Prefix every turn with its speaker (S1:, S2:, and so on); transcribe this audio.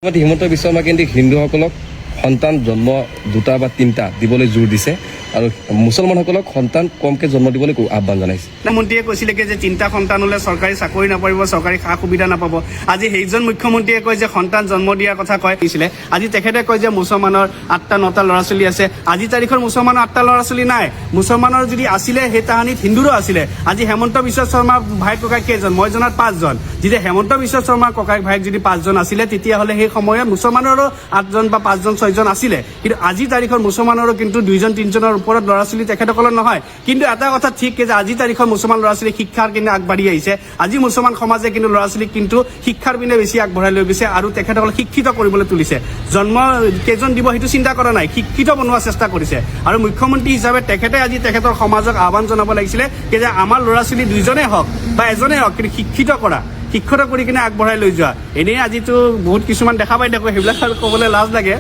S1: হিমন্ত বিশ্ব শৰ্মা কেন্দ্ৰিক হিন্দুসকলক সন্তান জন্ম দুটা বা তিনিটা দিবলৈ জোৰ দিছে আৰু মুছলমানসকলক সন্তান কমকৈ জন্ম দিবলৈ আহ্বান জনাইছে।
S2: মুখ্যমন্ত্ৰীয়ে কৈছিলে যে তিনিটা সন্তান হ'লে চৰকাৰী চাকৰি নাপাব, চৰকাৰী সা সুবিধা নাপাব। আজি সেইজন মুখ্যমন্ত্ৰীয়ে কয় যে সন্তান জন্ম দিয়াৰ কথা কৈছিলে। আজি তেখেতে কয় যে মুছলমানৰ 8টা 9টা ল'ৰা ছোৱালী আছে। আজি তাৰিখৰ মুছলমানৰ 8টা ল'ৰা ছোৱালী নাই। মুছলমানৰ যদি আছিলে সেই তাহানিত হিন্দুৰো আছিলে। আজি হেমন্ত বিশ্ব শৰ্মাৰ ভাইক ককাই কেইজন? মই জনাত 5জন। যেতিয়া হেমন্ত বিশ্ব শৰ্মাৰ ককাই ভাইক যদি 5জন আছিলে তেতিয়াহ'লে সেই সময়ত মুছলমানৰো 8জন বা 5জন 6জন আছিলে। কিন্তু আজি তাৰিখৰ মুছলমানৰো কিন্তু 2জন 3জনৰ ওপৰত ল'ৰা ছোৱালী তেখেতসকলৰ নহয়। কিন্তু এটা কথা ঠিক যে আজি তাৰিখৰ মুছলমান ল'ৰা ছোৱালী শিক্ষাৰ কিন্তু আগবাঢ়ি আহিছে। আজি মুছলমান সমাজে কিন্তু ল'ৰা ছোৱালীক কিন্তু শিক্ষাৰ পিনে বেছি আগবঢ়াই লৈ গৈছে আৰু তেখেতসকলক শিক্ষিত কৰিবলৈ তুলিছে। জন্ম কেইজন দিব সেইটো চিন্তা কৰা নাই, শিক্ষিত বনোৱাৰ চেষ্টা কৰিছে। আৰু মুখ্যমন্ত্ৰী হিচাপে তেখেতে আজি তেখেতৰ সমাজক আহ্বান জনাব লাগিছিলে যে আমাৰ ল'ৰা ছোৱালী 2জনেই হওক বা এজনেই হওক কিন্তু শিক্ষিত কৰি কিনে আগবঢ়াই লৈ যোৱা। এনেই আজিতো বহুত কিছুমান দেখা পাই থাকোঁ, সেইবিলাক ক'বলৈ লাজ লাগে।